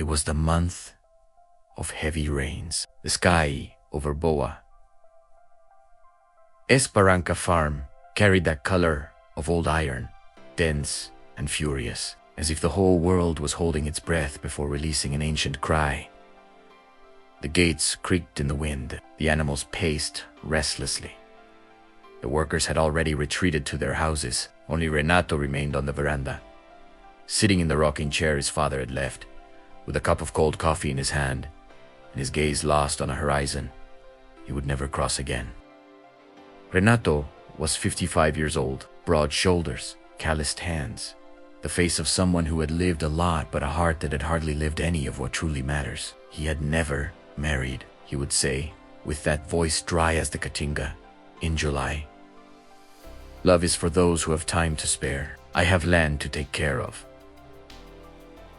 It was the month of heavy rains. The sky over Boa Esperanza farm carried that color of old iron, dense and furious, as if the whole world was holding its breath before releasing an ancient cry. The gates creaked in the wind. The animals paced restlessly. The workers had already retreated to their houses. Only Renato remained on the veranda. Sitting in the rocking chair his father had left, with a cup of cold coffee in his hand, and his gaze lost on a horizon he would never cross again. Renato was 55 years old, broad shoulders, calloused hands, the face of someone who had lived a lot but a heart that had hardly lived any of what truly matters. He had never married, he would say, with that voice dry as the caatinga, in July. Love is for those who have time to spare. I have land to take care of.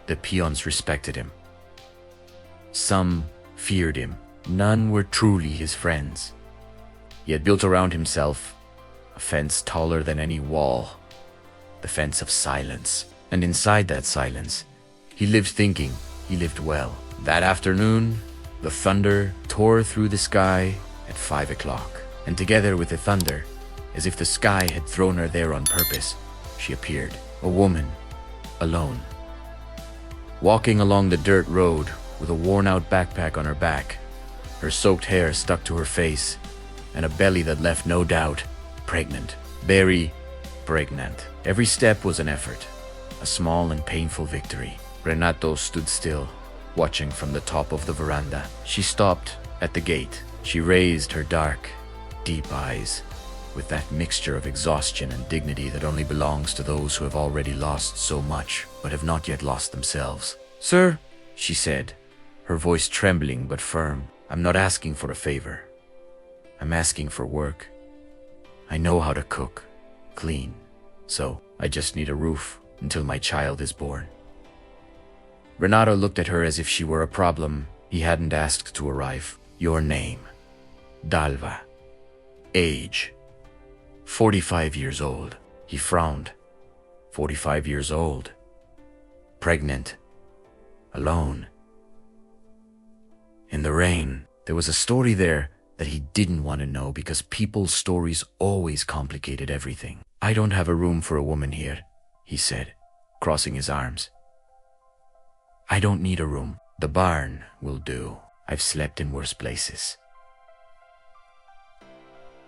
The peons respected him. Some feared him. None were truly his friends. He had built around himself a fence taller than any wall, the fence of silence. And inside that silence, he lived thinking he lived well. That afternoon, the thunder tore through the sky at 5 o'clock. And together with the thunder, as if the sky had thrown her there on purpose, she appeared, a woman, alone. Walking along the dirt road with a worn-out backpack on her back, her soaked hair stuck to her face, and a belly that left no doubt, pregnant, very pregnant. Every step was an effort, a small and painful victory. Renato stood still, watching from the top of the veranda. She stopped at the gate. She raised her dark, deep eyes, with that mixture of exhaustion and dignity that only belongs to those who have already lost so much, but have not yet lost themselves. "Sir," she said, her voice trembling but firm, "I'm not asking for a favor. I'm asking for work. I know how to cook, clean, so I just need a roof until my child is born." Renato looked at her as if she were a problem he hadn't asked to arrive. "Your name?" "Dalva." "Age?" 45 years old. He frowned. 45 years old. Pregnant. Alone. In the rain, there was a story there that he didn't want to know because people's stories always complicated everything. "I don't have a room for a woman here," he said, crossing his arms. "I don't need a room. The barn will do. I've slept in worse places."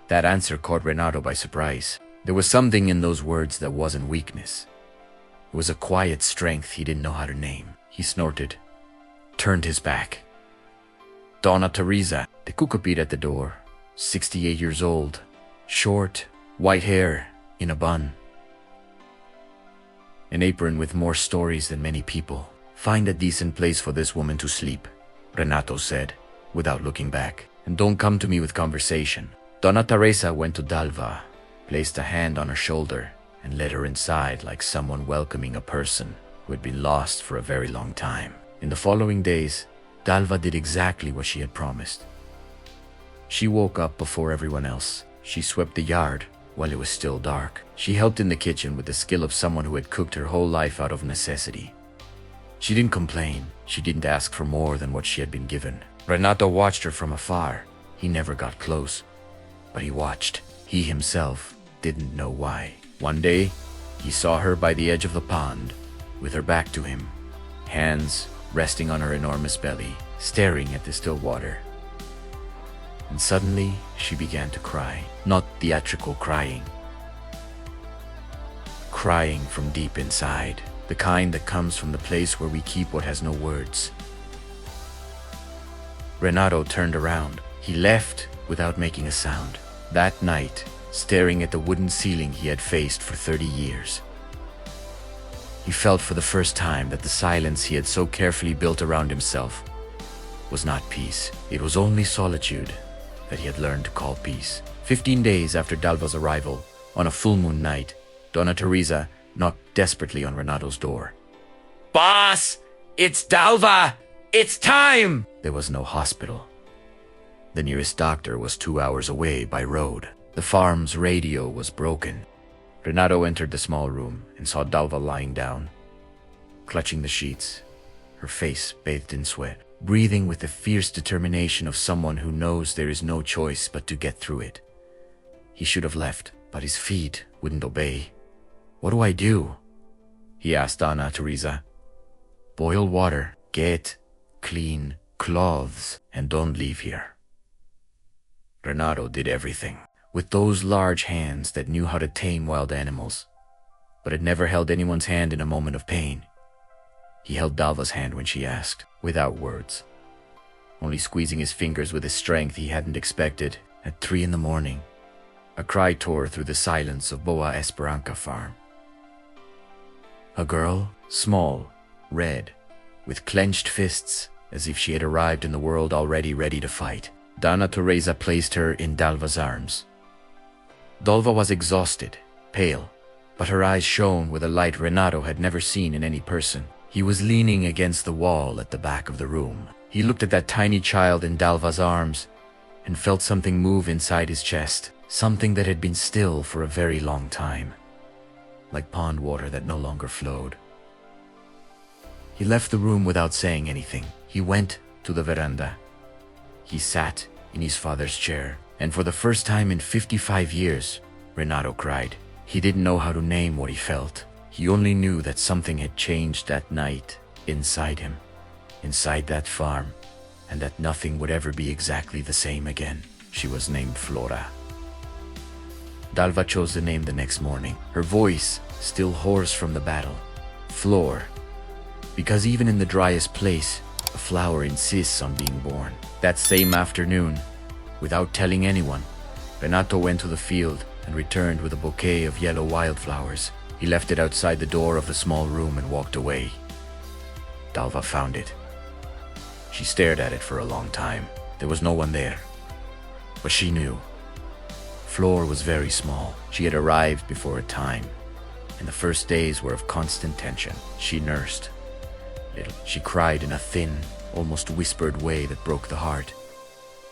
That answer caught Renato by surprise. There was something in those words that wasn't weakness. It was a quiet strength he didn't know how to name. He snorted, turned his back. Donna Teresa, the cook appeared at the door, 68 years old, short, white hair in a bun. An apron with more stories than many people. "Find a decent place for this woman to sleep," Renato said, without looking back. "And don't come to me with conversation." Donna Teresa went to Dalva, placed a hand on her shoulder, and led her inside like someone welcoming a person who had been lost for a very long time. In the following days, Dalva did exactly what she had promised. She woke up before everyone else. She swept the yard while it was still dark. She helped in the kitchen with the skill of someone who had cooked her whole life out of necessity. She didn't complain. She didn't ask for more than what she had been given. Renato watched her from afar. He never got close, but he watched. He himself didn't know why. One day, he saw her by the edge of the pond, with her back to him, hands resting on her enormous belly, staring at the still water. And suddenly, she began to cry. Not theatrical crying. Crying from deep inside, the kind that comes from the place where we keep what has no words. Renato turned around. He left without making a sound. That night, staring at the wooden ceiling he had faced for 30 years. He felt for the first time that the silence he had so carefully built around himself was not peace. It was only solitude that he had learned to call peace. 15 days after Dalva's arrival, on a full moon night, Donna Teresa knocked desperately on Renato's door. "Boss! It's Dalva! It's time!" There was no hospital. The nearest doctor was 2 hours away by road. The farm's radio was broken. Renato entered the small room and saw Dalva lying down, clutching the sheets, her face bathed in sweat, breathing with the fierce determination of someone who knows there is no choice but to get through it. He should have left, but his feet wouldn't obey. "What do I do?" he asked Anna Teresa. "Boil water, get clean clothes, and don't leave here." Renato did everything, with those large hands that knew how to tame wild animals, but had never held anyone's hand in a moment of pain. He held Dalva's hand when she asked, without words, only squeezing his fingers with a strength he hadn't expected. At 3 in the morning, a cry tore through the silence of Boa Esperanza farm. A girl, small, red, with clenched fists, as if she had arrived in the world already ready to fight. Donna Teresa placed her in Dalva's arms. Dalva was exhausted, pale, but her eyes shone with a light Renato had never seen in any person. He was leaning against the wall at the back of the room. He looked at that tiny child in Dalva's arms and felt something move inside his chest, something that had been still for a very long time, like pond water that no longer flowed. He left the room without saying anything. He went to the veranda. He sat in his father's chair, and for the first time in 55 years, Renato cried. He didn't know how to name what he felt. He only knew that something had changed that night inside him, inside that farm, and that nothing would ever be exactly the same again. She was named Flora. Dalva chose the name the next morning, her voice still hoarse from the battle. Flor, because even in the driest place, a flower insists on being born. That same afternoon, without telling anyone, Renato went to the field and returned with a bouquet of yellow wildflowers. He left it outside the door of the small room and walked away. Dalva found it. She stared at it for a long time. There was no one there. But she knew. Flor was very small. She had arrived before a time, and the first days were of constant tension. She nursed. She cried in a thin, almost whispered way that broke the heart.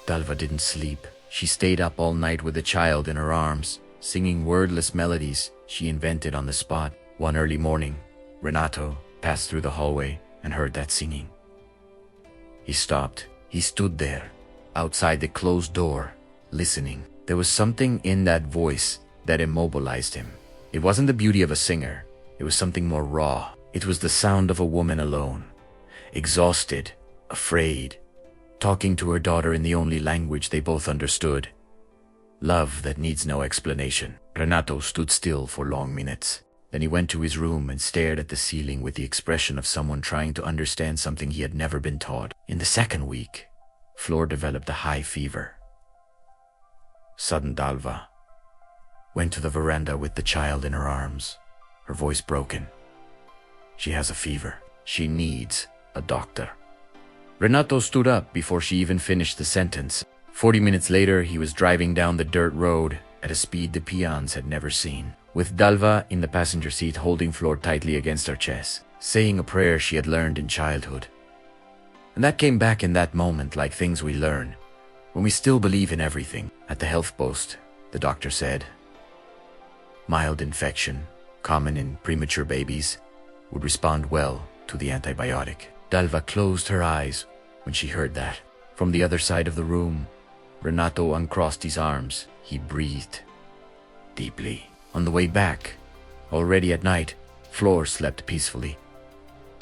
Dalva didn't sleep. She stayed up all night with the child in her arms, singing wordless melodies she invented on the spot. One early morning, Renato passed through the hallway and heard that singing. He stopped. He stood there, outside the closed door, listening. There was something in that voice that immobilized him. It wasn't the beauty of a singer. It was something more raw. It was the sound of a woman alone, exhausted, afraid, talking to her daughter in the only language they both understood. Love that needs no explanation. Renato stood still for long minutes. Then he went to his room and stared at the ceiling with the expression of someone trying to understand something he had never been taught. In the second week, Flor developed a high fever. Sudden Dalva went to the veranda with the child in her arms, her voice broken. She has a fever. She needs a doctor. Renato stood up before she even finished the sentence. 40 minutes later, he was driving down the dirt road at a speed the peons had never seen, with Dalva in the passenger seat holding Flor tightly against her chest, saying a prayer she had learned in childhood. And that came back in that moment like things we learn, when we still believe in everything. At the health post, the doctor said, mild infection, common in premature babies, would respond well to the antibiotic. Dalva closed her eyes when she heard that. From the other side of the room, Renato uncrossed his arms. He breathed deeply. On the way back, already at night, Flor slept peacefully.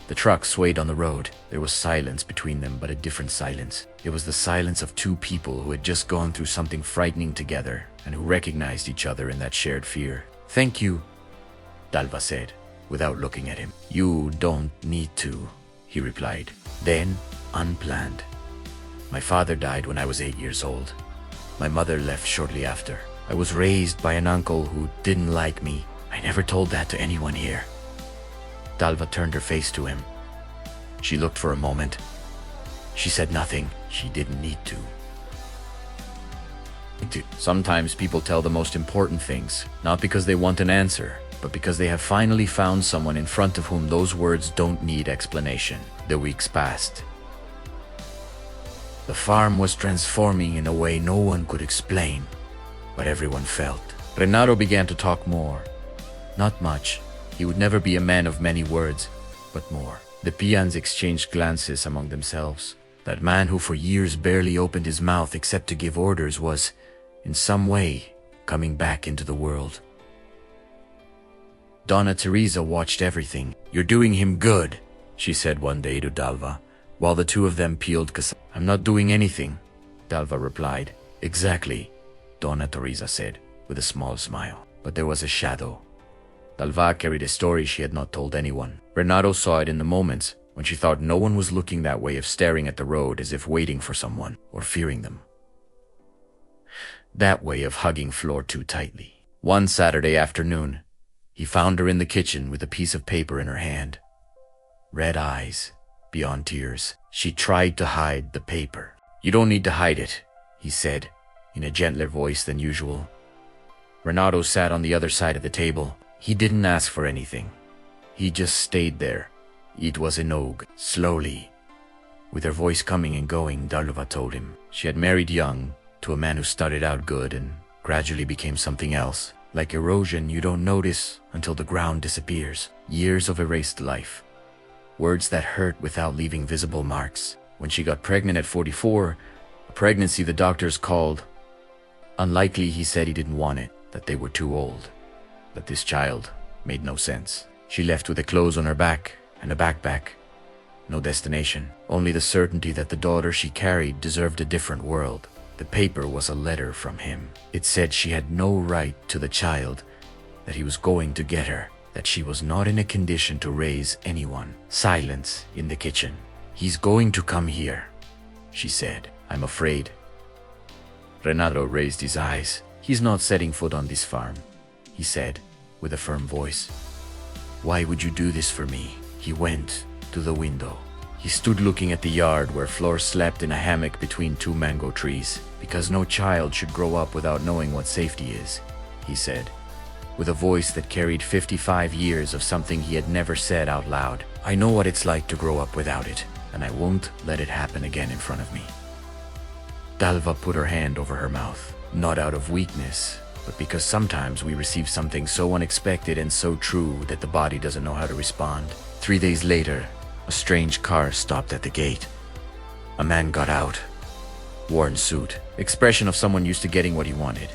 The truck swayed on the road. There was silence between them, but a different silence. It was the silence of two people who had just gone through something frightening together and who recognized each other in that shared fear. "Thank you," Dalva said, without looking at him. "You don't need to," he replied. Then, unplanned, my father died when I was 8 years old. My mother left shortly after. I was raised by an uncle who didn't like me. I never told that to anyone here. Dalva turned her face to him. She looked for a moment. She said nothing. She didn't need to. Sometimes people tell the most important things, not because they want an answer, but because they have finally found someone in front of whom those words don't need explanation. The weeks passed. The farm was transforming in a way no one could explain, but everyone felt. Renato began to talk more. Not much. He would never be a man of many words, but more. The peons exchanged glances among themselves. That man who for years barely opened his mouth except to give orders was, in some way, coming back into the world. Donna Teresa watched everything. "You're doing him good," she said one day to Dalva, while the two of them peeled cassava. "I'm not doing anything," Dalva replied. "Exactly," Donna Teresa said, with a small smile. But there was a shadow. Dalva carried a story she had not told anyone. Renato saw it in the moments when she thought no one was looking that way, of staring at the road as if waiting for someone or fearing them. That way of hugging Flor too tightly. One Saturday afternoon, he found her in the kitchen with a piece of paper in her hand. Red eyes, beyond tears. She tried to hide the paper. "You don't need to hide it," he said, in a gentler voice than usual. Renato sat on the other side of the table. He didn't ask for anything. He just stayed there. It was Enog. Slowly, with her voice coming and going, Dalva told him. She had married young, to a man who started out good and gradually became something else. Like erosion, you don't notice until the ground disappears. Years of erased life. Words that hurt without leaving visible marks. When she got pregnant at 44, a pregnancy the doctors called unlikely, he said he didn't want it, that they were too old. But this child made no sense. She left with the clothes on her back and a backpack. No destination, only the certainty that the daughter she carried deserved a different world. The paper was a letter from him. It said she had no right to the child, that he was going to get her, that she was not in a condition to raise anyone. Silence in the kitchen. "He's going to come here," she said. "I'm afraid." Renato raised his eyes. "He's not setting foot on this farm," he said, with a firm voice. "Why would you do this for me?" He went to the window. He stood looking at the yard where Flor slept in a hammock between two mango trees. "Because no child should grow up without knowing what safety is," he said, with a voice that carried 55 years of something he had never said out loud. "I know what it's like to grow up without it, and I won't let it happen again in front of me." Dalva put her hand over her mouth, not out of weakness, but because sometimes we receive something so unexpected and so true that the body doesn't know how to respond. 3 days later, a strange car stopped at the gate. A man got out, worn suit, expression of someone used to getting what he wanted.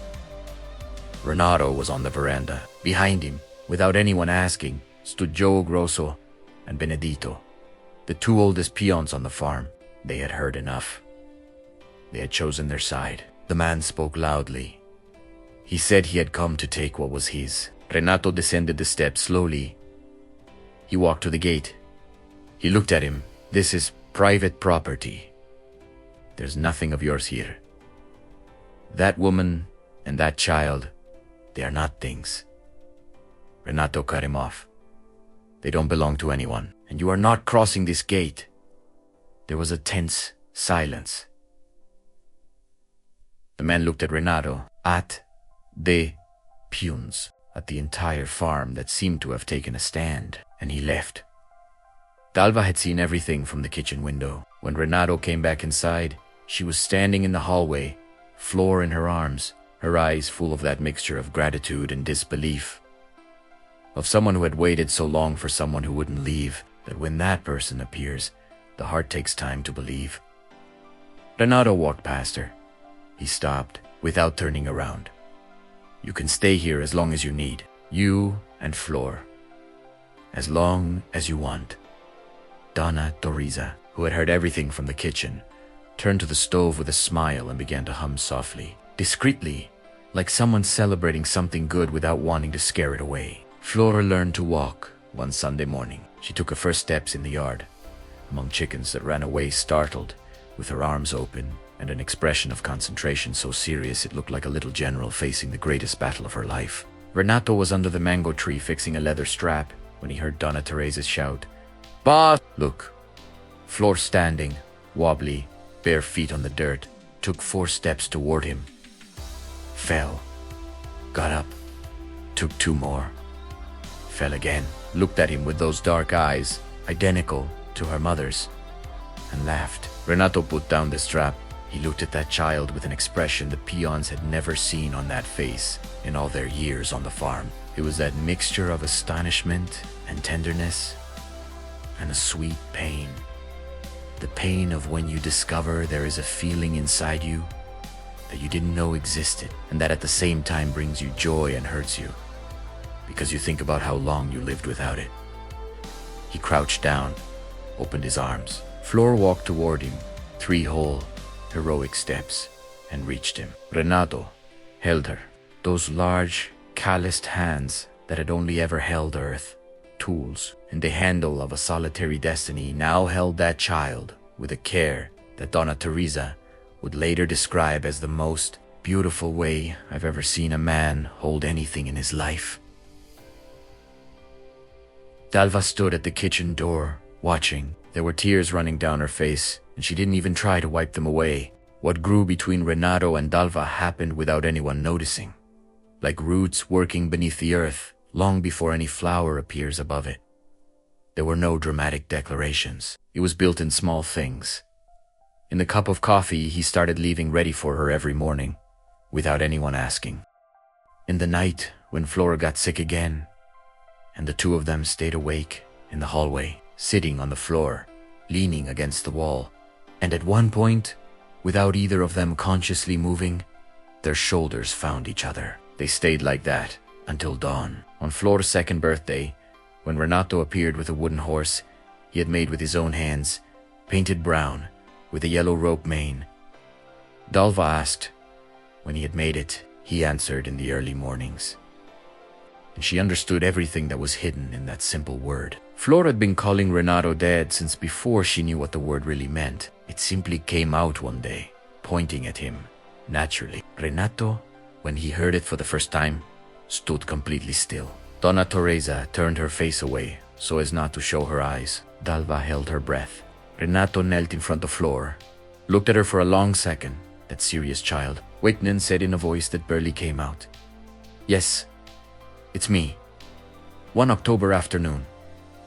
Renato was on the veranda. Behind him, without anyone asking, stood Joe Grosso and Benedito, the two oldest peons on the farm. They had heard enough. They had chosen their side. The man spoke loudly. He said he had come to take what was his. Renato descended the steps slowly. He walked to the gate. He looked at him. "This is private property. There's nothing of yours here. That woman and that child, they are not things." Renato cut him off. "They don't belong to anyone, and you are not crossing this gate." There was a tense silence. The man looked at Renato, at the peons, at the entire farm that seemed to have taken a stand, and he left. Dalva had seen everything from the kitchen window. When Renato came back inside, she was standing in the hallway, Flor in her arms, her eyes full of that mixture of gratitude and disbelief. Of someone who had waited so long for someone who wouldn't leave, that when that person appears, the heart takes time to believe. Renato walked past her. He stopped, without turning around. "You can stay here as long as you need. You and Flor. As long as you want." Donna Teresa, who had heard everything from the kitchen, turned to the stove with a smile and began to hum softly, discreetly, like someone celebrating something good without wanting to scare it away. Flora learned to walk one Sunday morning. She took her first steps in the yard, among chickens that ran away startled, with her arms open and an expression of concentration so serious it looked like a little general facing the greatest battle of her life. Renato was under the mango tree fixing a leather strap when he heard Donna Teresa's shout, "Boss!" Look. Flor, standing, wobbly, bare feet on the dirt, took 4 steps toward him. Fell. Got up. Took 2 more. Fell again. Looked at him with those dark eyes, identical to her mother's, and laughed. Renato put down the strap. He looked at that child with an expression the peons had never seen on that face in all their years on the farm. It was that mixture of astonishment and tenderness. and a sweet pain. The pain of when you discover there is a feeling inside you that you didn't know existed, and that at the same time brings you joy and hurts you, because you think about how long you lived without it. He crouched down, opened his arms. Flor walked toward him, 3 whole, heroic steps, and reached him. Renato held her. Those large, calloused hands that had only ever held earth, tools, and the handle of a solitary destiny now held that child with a care that Donna Teresa would later describe as the most beautiful way I've ever seen a man hold anything in his life. Dalva stood at the kitchen door, watching. There were tears running down her face, and she didn't even try to wipe them away. What grew between Renato and Dalva happened without anyone noticing, like roots working beneath the earth long before any flower appears above it. There were no dramatic declarations. It was built in small things. In the cup of coffee he started leaving ready for her every morning, without anyone asking. In the night, when Flora got sick again, and the 2 of them stayed awake in the hallway, sitting on the floor, leaning against the wall, and at one point, without either of them consciously moving, their shoulders found each other. They stayed like that until dawn. On Flor's 2nd birthday, when Renato appeared with a wooden horse he had made with his own hands, painted brown, with a yellow rope mane, Dalva asked when he had made it. He answered in the early mornings, and she understood everything that was hidden in that simple word. Flor had been calling Renato Dad since before she knew what the word really meant. It simply came out one day, pointing at him, naturally. Renato, when he heard it for the first time, stood completely still. Donna Teresa turned her face away so as not to show her eyes. Dalva held her breath. Renato knelt in front of Flor, looked at her for a long second, that serious child. Wakenin said in a voice that barely came out, "Yes, it's me." One October afternoon,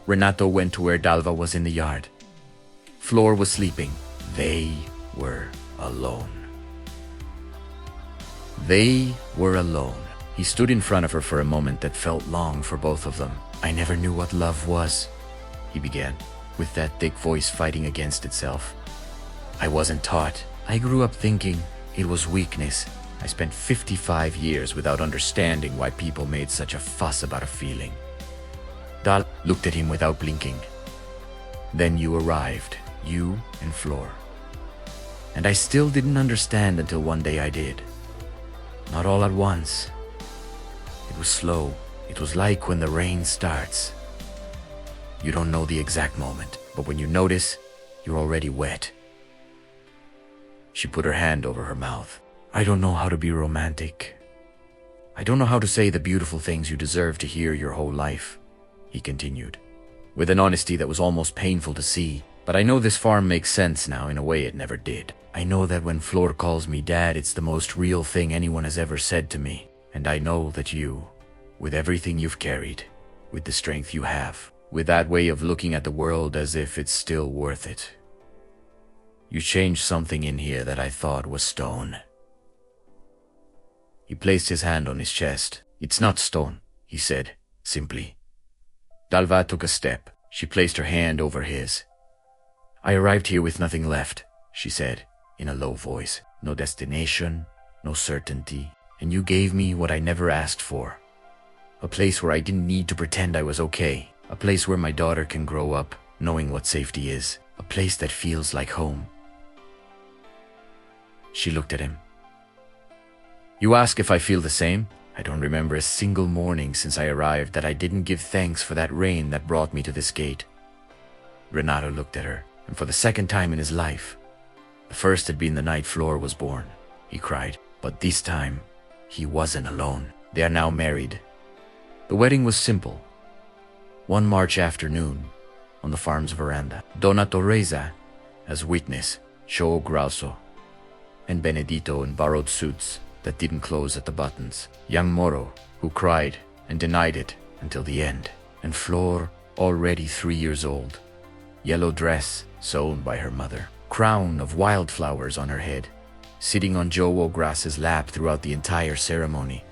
Renato went to where Dalva was in the yard. Flor was sleeping. They were alone. They were alone. He stood in front of her for a moment that felt long for both of them. "I never knew what love was," he began, with that thick voice fighting against itself. "I wasn't taught. I grew up thinking it was weakness. I spent 55 years without understanding why people made such a fuss about a feeling." Dal looked at him without blinking. "Then you arrived, you and Flor. And I still didn't understand until one day I did. Not all at once. It was slow. It was like when the rain starts. You don't know the exact moment, but when you notice, you're already wet." She put her hand over her mouth. "I don't know how to be romantic. I don't know how to say the beautiful things you deserve to hear your whole life," he continued, with an honesty that was almost painful to see. "But I know this farm makes sense now in a way it never did. I know that when Flor calls me Dad, it's the most real thing anyone has ever said to me. And I know that you, with everything you've carried, with the strength you have, with that way of looking at the world as if it's still worth it, you changed something in here that I thought was stone." He placed his hand on his chest. "It's not stone," he said, simply. Dalva took a step. She placed her hand over his. "I arrived here with nothing left," she said, in a low voice. "No destination, no certainty. And you gave me what I never asked for. A place where I didn't need to pretend I was okay. A place where my daughter can grow up knowing what safety is. A place that feels like home." She looked at him. "You ask if I feel the same? I don't remember a single morning since I arrived that I didn't give thanks for that rain that brought me to this gate." Renato looked at her, and for the 2nd time in his life, the first had been the night Flor was born, he cried. But this time, he wasn't alone. They are now married. The wedding was simple. One March afternoon, on the farm's veranda, Donna Teresa as witness, Joe Grosso, and Benedito in borrowed suits that didn't close at the buttons, young Moro, who cried and denied it until the end, and Flor, already 3 years old, yellow dress sewn by her mother, crown of wildflowers on her head, sitting on Joe Grass's lap throughout the entire ceremony,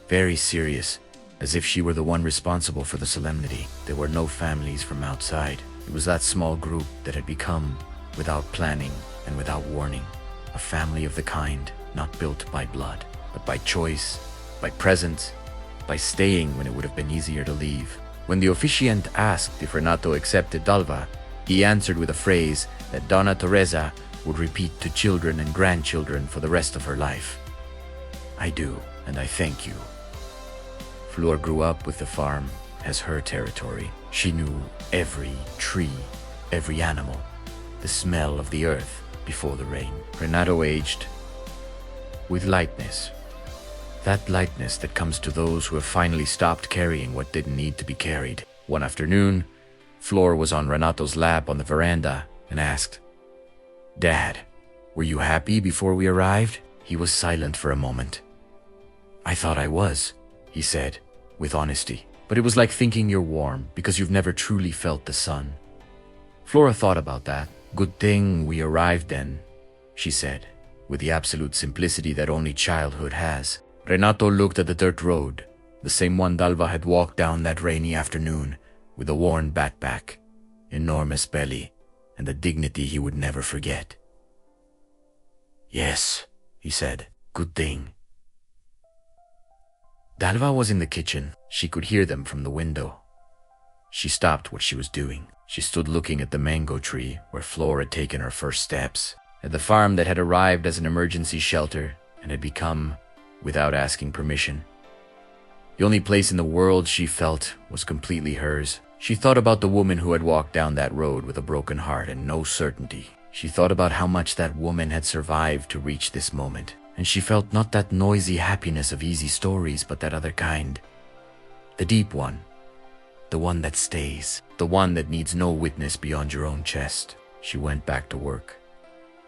very serious, as if she were the one responsible for the solemnity. There were no families from outside. It was that small group that had become, without planning and without warning, a family of the kind not built by blood, but by choice, by presence, by staying when it would have been easier to leave. When the officiant asked if Renato accepted Dalva, he answered with a phrase that Donna Teresa would repeat to children and grandchildren for the rest of her life. "I do, and I thank you." Flor grew up with the farm as her territory. She knew every tree, every animal, the smell of the earth before the rain. Renato aged with lightness. That lightness that comes to those who have finally stopped carrying what didn't need to be carried. One afternoon, Flor was on Renato's lap on the veranda and asked, "Dad, were you happy before we arrived?" He was silent for a moment. "I thought I was," he said, with honesty. "But it was like thinking you're warm because you've never truly felt the sun." Flora thought about that. "Good thing we arrived then," she said, with the absolute simplicity that only childhood has. Renato looked at the dirt road, the same one Dalva had walked down that rainy afternoon, with a worn backpack, enormous belly, and a dignity he would never forget. "Yes," he said, "good thing." Dalva was in the kitchen. She could hear them from the window. She stopped what she was doing. She stood looking at the mango tree where Flor had taken her first steps, at the farm that had arrived as an emergency shelter and had become, without asking permission, the only place in the world she felt was completely hers. She thought about the woman who had walked down that road with a broken heart and no certainty. She thought about how much that woman had survived to reach this moment, and she felt not that noisy happiness of easy stories, but that other kind. The deep one. The one that stays. The one that needs no witness beyond your own chest. She went back to work,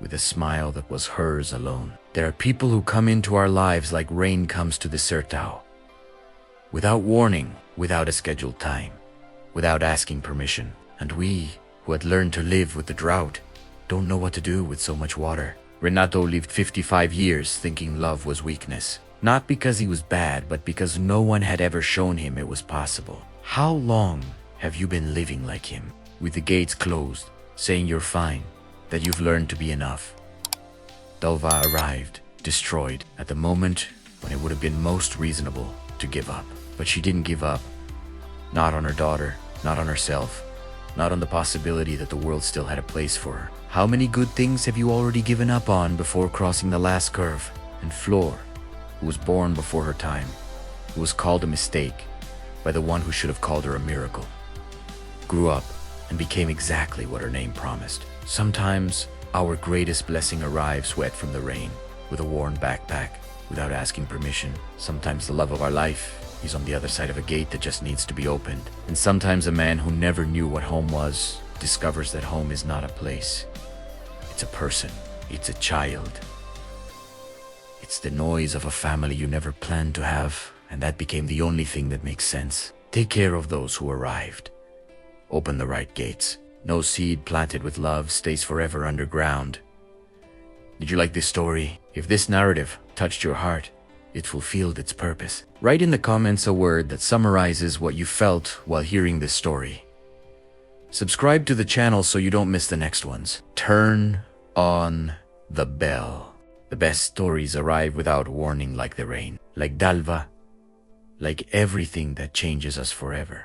with a smile that was hers alone. There are people who come into our lives like rain comes to the sertao, without warning, without a scheduled time, without asking permission. And we, who had learned to live with the drought, don't know what to do with so much water. Renato lived 55 years thinking love was weakness. Not because he was bad, but because no one had ever shown him it was possible. How long have you been living like him, with the gates closed, saying you're fine, that you've learned to be enough? Dalva arrived, destroyed, at the moment when it would have been most reasonable to give up. But she didn't give up. Not on her daughter, not on herself, not on the possibility that the world still had a place for her. How many good things have you already given up on before crossing the last curve? And Flor, who was born before her time, who was called a mistake by the one who should have called her a miracle, grew up and became exactly what her name promised. Sometimes our greatest blessing arrives wet from the rain, with a worn backpack, without asking permission. Sometimes the love of our life is on the other side of a gate that just needs to be opened. And sometimes a man who never knew what home was discovers that home is not a place. It's a person. It's a child. It's the noise of a family you never planned to have, and that became the only thing that makes sense. Take care of those who arrived. Open the right gates. No seed planted with love stays forever underground. Did you like this story? If this narrative touched your heart, it fulfilled its purpose. Write in the comments a word that summarizes what you felt while hearing this story. Subscribe to the channel so you don't miss the next ones. Turn on the bell. The best stories arrive without warning, like the rain, like Dalva, like everything that changes us forever.